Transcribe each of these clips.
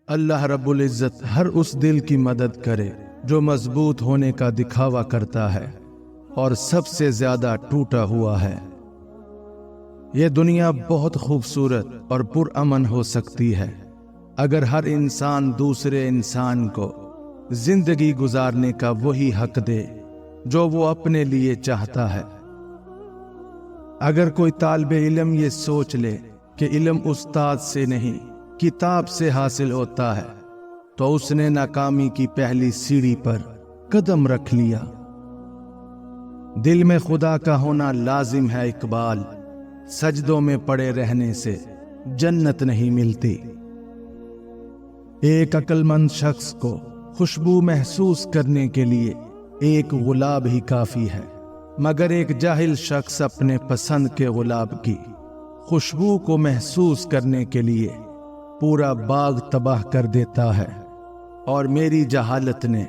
اللہ رب العزت ہر اس دل کی مدد کرے جو مضبوط ہونے کا دکھاوا کرتا ہے اور سب سے زیادہ ٹوٹا ہوا ہے۔ یہ دنیا بہت خوبصورت اور پرامن ہو سکتی ہے اگر ہر انسان دوسرے انسان کو زندگی گزارنے کا وہی حق دے جو وہ اپنے لیے چاہتا ہے۔ اگر کوئی طالب علم یہ سوچ لے کہ علم استاد سے نہیں کتاب سے حاصل ہوتا ہے تو اس نے ناکامی کی پہلی سیڑھی پر قدم رکھ لیا۔ دل میں خدا کا ہونا لازم ہے اقبال، سجدوں میں پڑے رہنے سے جنت نہیں ملتی۔ ایک عقل مند شخص کو خوشبو محسوس کرنے کے لیے ایک گلاب ہی کافی ہے، مگر ایک جاہل شخص اپنے پسند کے گلاب کی خوشبو کو محسوس کرنے کے لیے پورا باغ تباہ کر دیتا ہے، اور میری جہالت نے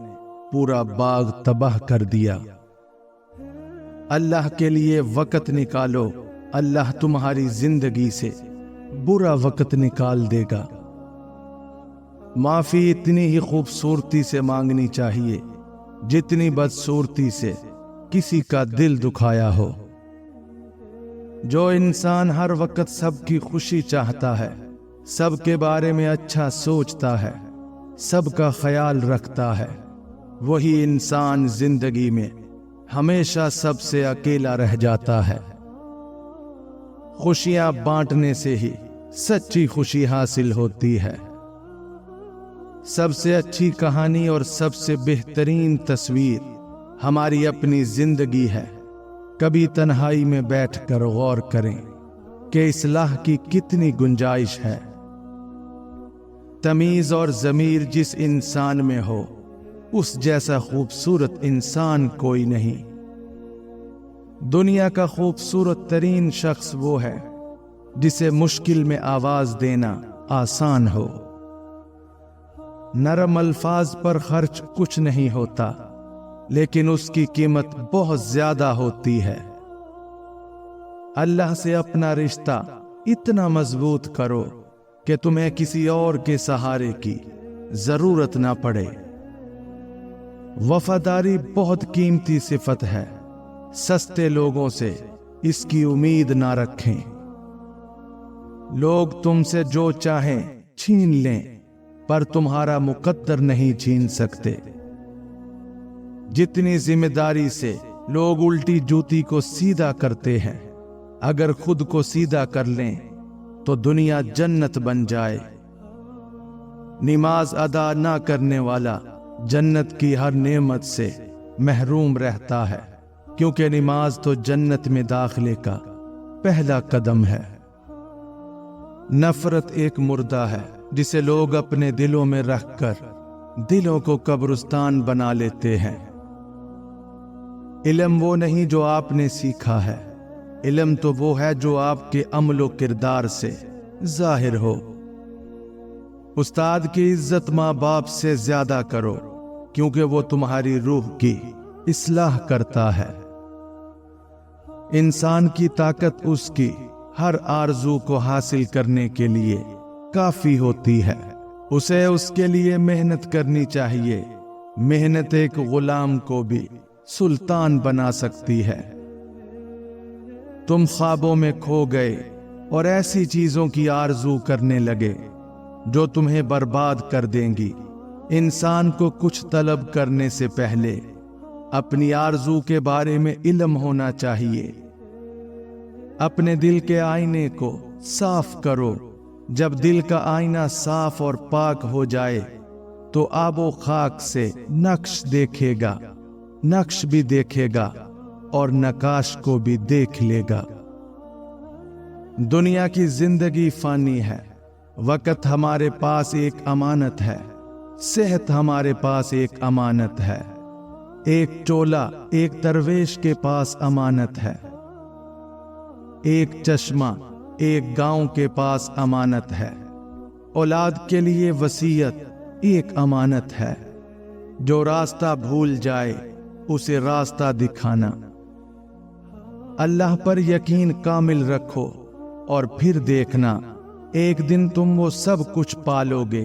پورا باغ تباہ کر دیا۔ اللہ کے لیے وقت نکالو، اللہ تمہاری زندگی سے برا وقت نکال دے گا۔ معافی اتنی ہی خوبصورتی سے مانگنی چاہیے جتنی بدصورتی سے کسی کا دل دکھایا ہو۔ جو انسان ہر وقت سب کی خوشی چاہتا ہے، سب کے بارے میں اچھا سوچتا ہے، سب کا خیال رکھتا ہے، وہی انسان زندگی میں ہمیشہ سب سے اکیلا رہ جاتا ہے۔ خوشیاں بانٹنے سے ہی سچی خوشی حاصل ہوتی ہے۔ سب سے اچھی کہانی اور سب سے بہترین تصویر ہماری اپنی زندگی ہے۔ کبھی تنہائی میں بیٹھ کر غور کریں کہ اصلاح کی کتنی گنجائش ہے۔ تمیز اور ضمیر جس انسان میں ہو اس جیسا خوبصورت انسان کوئی نہیں۔ دنیا کا خوبصورت ترین شخص وہ ہے جسے مشکل میں آواز دینا آسان ہو۔ نرم الفاظ پر خرچ کچھ نہیں ہوتا، لیکن اس کی قیمت بہت زیادہ ہوتی ہے۔ اللہ سے اپنا رشتہ اتنا مضبوط کرو کہ تمہیں کسی اور کے سہارے کی ضرورت نہ پڑے۔ وفاداری بہت قیمتی صفت ہے، سستے لوگوں سے اس کی امید نہ رکھیں۔ لوگ تم سے جو چاہیں چھین لیں، پر تمہارا مقدر نہیں چھین سکتے۔ جتنی ذمہ داری سے لوگ الٹی جوتی کو سیدھا کرتے ہیں، اگر خود کو سیدھا کر لیں تو دنیا جنت بن جائے۔ نماز ادا نہ کرنے والا جنت کی ہر نعمت سے محروم رہتا ہے، کیونکہ نماز تو جنت میں داخلے کا پہلا قدم ہے۔ نفرت ایک مردہ ہے جسے لوگ اپنے دلوں میں رکھ کر دلوں کو قبرستان بنا لیتے ہیں۔ علم وہ نہیں جو آپ نے سیکھا ہے، علم تو وہ ہے جو آپ کے عمل و کردار سے ظاہر ہو۔ استاد کی عزت ماں باپ سے زیادہ کرو، کیونکہ وہ تمہاری روح کی اصلاح کرتا ہے۔ انسان کی طاقت اس کی ہر آرزو کو حاصل کرنے کے لیے کافی ہوتی ہے۔ اسے اس کے لیے محنت کرنی چاہیے۔ محنت ایک غلام کو بھی سلطان بنا سکتی ہے۔ تم خوابوں میں کھو گئے اور ایسی چیزوں کی آرزو کرنے لگے جو تمہیں برباد کر دیں گی۔ انسان کو کچھ طلب کرنے سے پہلے اپنی آرزو کے بارے میں علم ہونا چاہیے۔ اپنے دل کے آئینے کو صاف کرو۔ جب دل کا آئینہ صاف اور پاک ہو جائے تو آب و خاک سے نقش دیکھے گا، نقش بھی دیکھے گا اور نقاش کو بھی دیکھ لے گا۔ دنیا کی زندگی فانی ہے، وقت ہمارے پاس ایک امانت ہے، صحت ہمارے پاس ایک امانت ہے، ایک چولا ایک درویش کے پاس امانت ہے، ایک چشمہ ایک گاؤں کے پاس امانت ہے، اولاد کے لیے وصیت ایک امانت ہے، جو راستہ بھول جائے اسے راستہ دکھانا۔ اللہ پر یقین کامل رکھو اور پھر دیکھنا ایک دن تم وہ سب کچھ پالو گے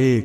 1,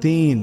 3,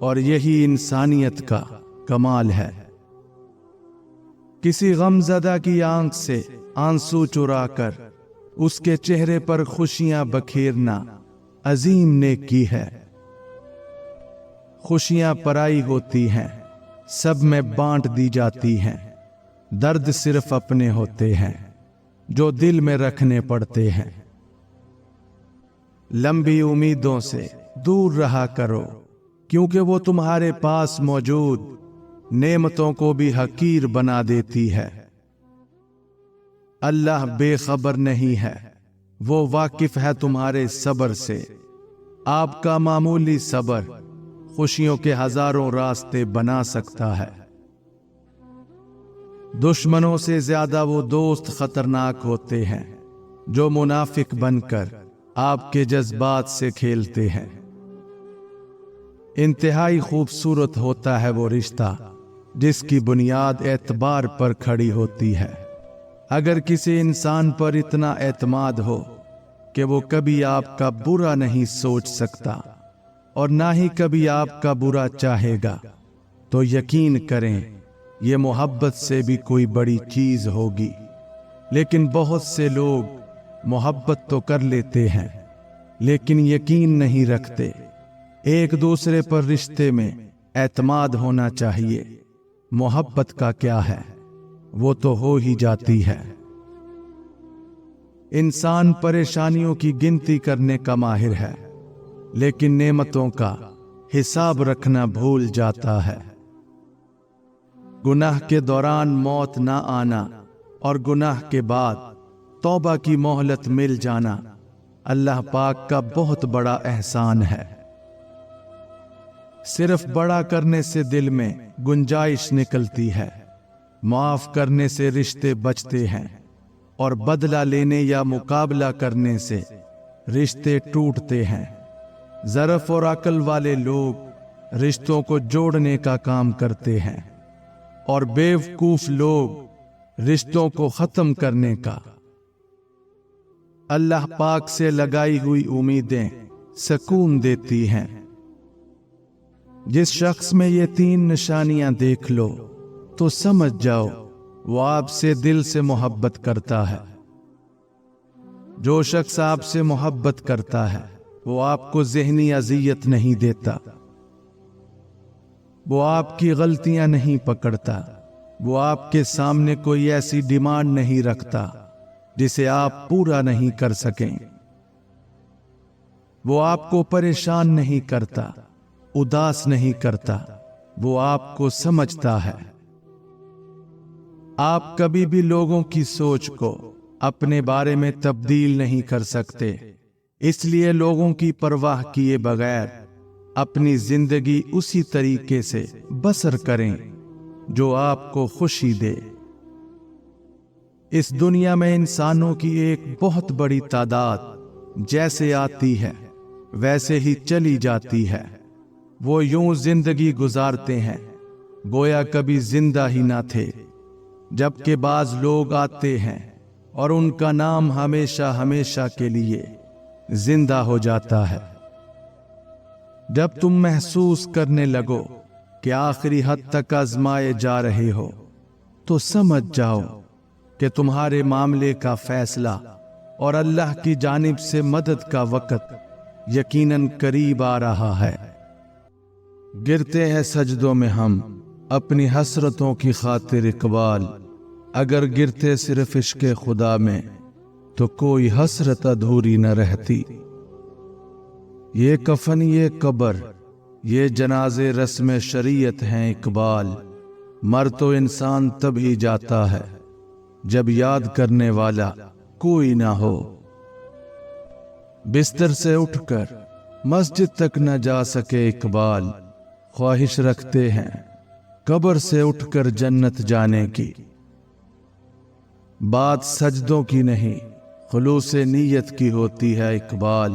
اور یہی انسانیت کا کمال ہے۔ کسی غمزدہ کی آنکھ سے آنسو چرا کر اس کے چہرے پر خوشیاں بکھیرنا عظیم نیکی ہے۔ خوشیاں پرائی ہوتی ہیں، سب میں بانٹ دی جاتی ہیں، درد صرف اپنے ہوتے ہیں جو دل میں رکھنے پڑتے ہیں۔ لمبی امیدوں سے دور رہا کرو، کیونکہ وہ تمہارے پاس موجود نعمتوں کو بھی حقیر بنا دیتی ہے۔ اللہ بے خبر نہیں ہے، وہ واقف ہے تمہارے صبر سے۔ آپ کا معمولی صبر خوشیوں کے ہزاروں راستے بنا سکتا ہے۔ دشمنوں سے زیادہ وہ دوست خطرناک ہوتے ہیں جو منافق بن کر آپ کے جذبات سے کھیلتے ہیں۔ انتہائی خوبصورت ہوتا ہے وہ رشتہ جس کی بنیاد اعتبار پر کھڑی ہوتی ہے۔ اگر کسی انسان پر اتنا اعتماد ہو کہ وہ کبھی آپ کا برا نہیں سوچ سکتا اور نہ ہی کبھی آپ کا برا چاہے گا، تو یقین کریں یہ محبت سے بھی کوئی بڑی چیز ہوگی۔ لیکن بہت سے لوگ محبت تو کر لیتے ہیں لیکن یقین نہیں رکھتے۔ ایک دوسرے پر رشتے میں اعتماد ہونا چاہیے۔ محبت کا کیا ہے، وہ تو ہو ہی جاتی ہے۔ انسان پریشانیوں کی گنتی کرنے کا ماہر ہے لیکن نعمتوں کا حساب رکھنا بھول جاتا ہے۔ گناہ کے دوران موت نہ آنا اور گناہ کے بعد توبہ کی مہلت مل جانا اللہ پاک کا بہت بڑا احسان ہے۔ صرف بڑا کرنے سے دل میں گنجائش نکلتی ہے، معاف کرنے سے رشتے بچتے ہیں، اور بدلہ لینے یا مقابلہ کرنے سے رشتے ٹوٹتے ہیں۔ ظرف اور عقل والے لوگ رشتوں کو جوڑنے کا کام کرتے ہیں اور بیوقوف لوگ رشتوں کو ختم کرنے کا۔ اللہ پاک سے لگائی ہوئی امیدیں سکون دیتی ہیں۔ جس شخص میں یہ 3 نشانیاں دیکھ لو تو سمجھ جاؤ وہ آپ سے دل سے محبت کرتا ہے۔ جو شخص آپ سے محبت کرتا ہے وہ آپ کو ذہنی اذیت نہیں دیتا، وہ آپ کی غلطیاں نہیں پکڑتا، وہ آپ کے سامنے کوئی ایسی ڈیمانڈ نہیں رکھتا جسے آپ پورا نہیں کر سکیں۔ وہ آپ کو پریشان نہیں کرتا، اداس نہیں کرتا، وہ آپ کو سمجھتا ہے۔ آپ کبھی بھی لوگوں کی سوچ کو اپنے بارے میں تبدیل نہیں کر سکتے، اس لیے لوگوں کی پرواہ کیے بغیر اپنی زندگی اسی طریقے سے بسر کریں جو آپ کو خوشی دے۔ اس دنیا میں انسانوں کی ایک بہت بڑی تعداد جیسے آتی ہے ویسے ہی چلی جاتی ہے۔ وہ یوں زندگی گزارتے ہیں گویا کبھی زندہ ہی نہ تھے، جبکہ بعض لوگ آتے ہیں اور ان کا نام ہمیشہ ہمیشہ کے لیے زندہ ہو جاتا ہے۔ جب تم محسوس کرنے لگو کہ آخری حد تک آزمائے جا رہے ہو تو سمجھ جاؤ کہ تمہارے معاملے کا فیصلہ اور اللہ کی جانب سے مدد کا وقت یقیناً قریب آ رہا ہے۔ گرتے ہیں سجدوں میں ہم اپنی حسرتوں کی خاطر اقبال، اگر گرتے صرف عشق خدا میں تو کوئی حسرت ادھوری نہ رہتی۔ یہ کفن یہ قبر یہ جنازے رسم شریعت ہیں اقبال، مر تو انسان تب ہی جاتا ہے جب یاد کرنے والا کوئی نہ ہو۔ بستر سے اٹھ کر مسجد تک نہ جا سکے اقبال، خواہش رکھتے ہیں قبر سے اٹھ کر جنت جانے کی۔ بات سجدوں کی نہیں خلوص نیت کی ہوتی ہے اقبال،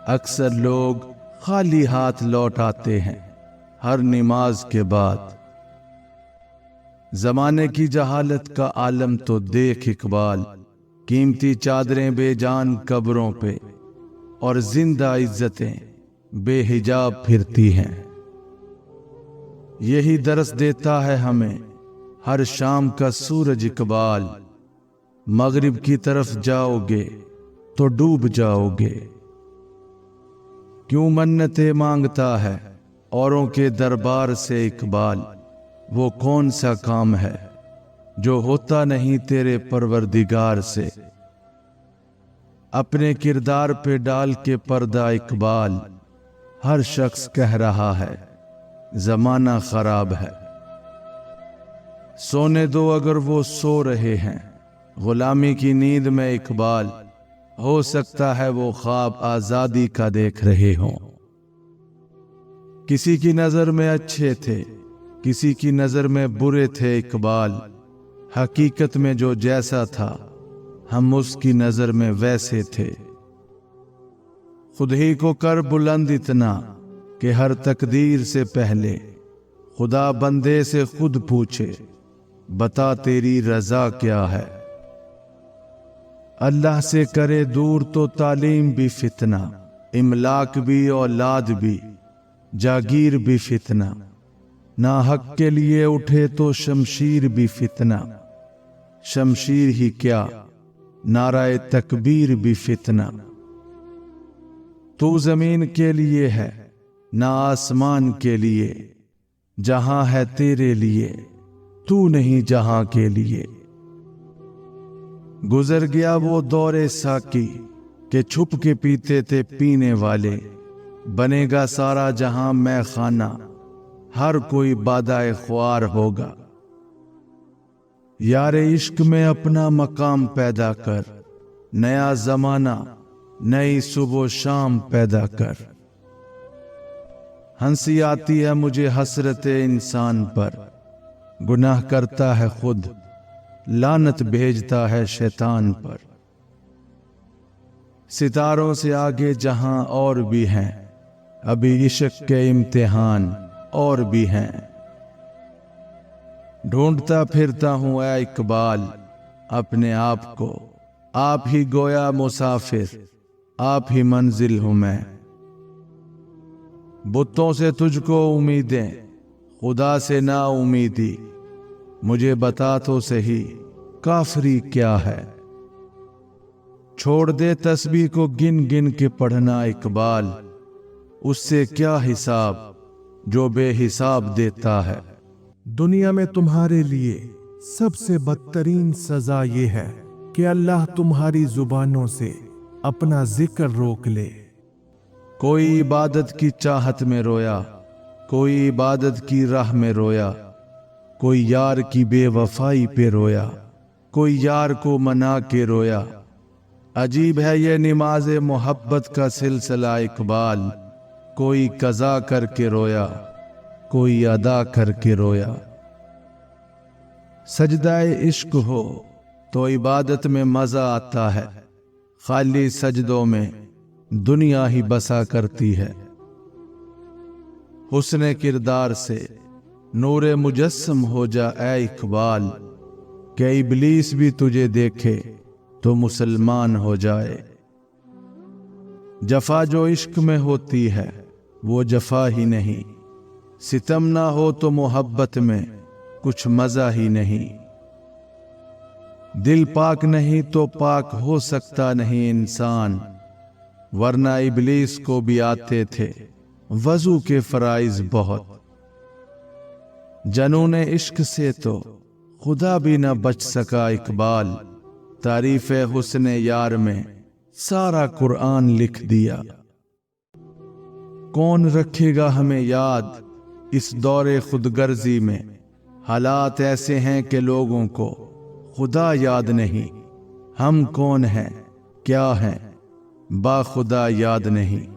اکثر لوگ خالی ہاتھ لوٹ آتے ہیں ہر نماز کے بعد۔ زمانے کی جہالت کا عالم تو دیکھ اقبال، قیمتی چادریں بے جان قبروں پہ اور زندہ عزتیں بے حجاب پھرتی ہیں۔ یہی درس دیتا ہے ہمیں ہر شام کا سورج اقبال، مغرب کی طرف جاؤ گے تو ڈوب جاؤ گے۔ کیوں منتیں مانگتا ہے اوروں کے دربار سے اقبال، وہ کون سا کام ہے جو ہوتا نہیں تیرے پروردگار سے؟ اپنے کردار پہ ڈال کے پردہ اقبال، ہر شخص کہہ رہا ہے زمانہ خراب ہے۔ سونے دو اگر وہ سو رہے ہیں غلامی کی نیند میں اقبال، ہو سکتا ہے وہ خواب آزادی کا دیکھ رہے ہوں۔ کسی کی نظر میں اچھے تھے، کسی کی نظر میں برے تھے اقبال، حقیقت میں جو جیسا تھا ہم اس کی نظر میں ویسے تھے۔ خود ہی کو کر بلند اتنا کہ ہر تقدیر سے پہلے خدا بندے سے خود پوچھے بتا تیری رضا کیا ہے۔ اللہ سے کرے دور تو تعلیم بھی فتنہ، املاک بھی اولاد بھی جاگیر بھی فتنہ، ناحق کے لیے اٹھے تو شمشیر بھی فتنہ، شمشیر ہی کیا نعرہ تکبیر بھی فتنہ۔ تو زمین کے لیے ہے نہ آسمان کے لیے، جہاں ہے تیرے لیے تو نہیں جہاں کے لیے۔ گزر گیا وہ دور ساقی کہ چھپ کے پیتے تھے پینے والے، بنے گا سارا جہاں میں خانہ، ہر کوئی بادائے خوار ہوگا۔ یار عشق میں اپنا مقام پیدا کر، نیا زمانہ نئی صبح و شام پیدا کر۔ ہنسی آتی ہے مجھے حسرت انسان پر، گناہ کرتا ہے خود لعنت بھیجتا ہے شیطان پر۔ ستاروں سے آگے جہاں اور بھی ہیں، ابھی عشق کے امتحان اور بھی ہیں۔ ڈھونڈتا پھرتا ہوں اے اقبال اپنے آپ کو، آپ ہی گویا مسافر، آپ ہی منزل ہوں میں۔ بتوں سے تجھ کو امیدیں، خدا سے نا امیدی، مجھے بتا تو سہی کافری کیا ہے۔ چھوڑ دے تسبیح کو گن گن کے پڑھنا اقبال، اس سے کیا حساب جو بے حساب دیتا ہے۔ دنیا میں تمہارے لیے سب سے بدترین سزا یہ ہے کہ اللہ تمہاری زبانوں سے اپنا ذکر روک لے۔ کوئی عبادت کی چاہت میں رویا، کوئی عبادت کی راہ میں رویا، کوئی یار کی بے وفائی پہ رویا، کوئی یار کو منا کے رویا۔ عجیب ہے یہ نماز محبت کا سلسلہ اقبال، کوئی قضا کر کے رویا، کوئی ادا کر کے رویا۔ سجدہ عشق ہو تو عبادت میں مزہ آتا ہے، خالی سجدوں میں دنیا ہی بسا کرتی ہے۔ حسن کردار سے نور مجسم ہو جا اے اقبال، کہ ابلیس بھی تجھے دیکھے تو مسلمان ہو جائے۔ جفا جو عشق میں ہوتی ہے وہ جفا ہی نہیں، ستم نہ ہو تو محبت میں کچھ مزہ ہی نہیں۔ دل پاک نہیں تو پاک ہو سکتا نہیں انسان، ورنہ ابلیس کو بھی آتے تھے وضو کے فرائض بہت۔ جنون عشق سے تو خدا بھی نہ بچ سکا اقبال، تعریف حسن یار میں سارا قرآن لکھ دیا۔ کون رکھے گا ہمیں یاد اس دور خود غرضی میں، حالات ایسے ہیں کہ لوگوں کو خدا یاد نہیں۔ ہم کون ہیں کیا ہیں با خدا یاد نہیں۔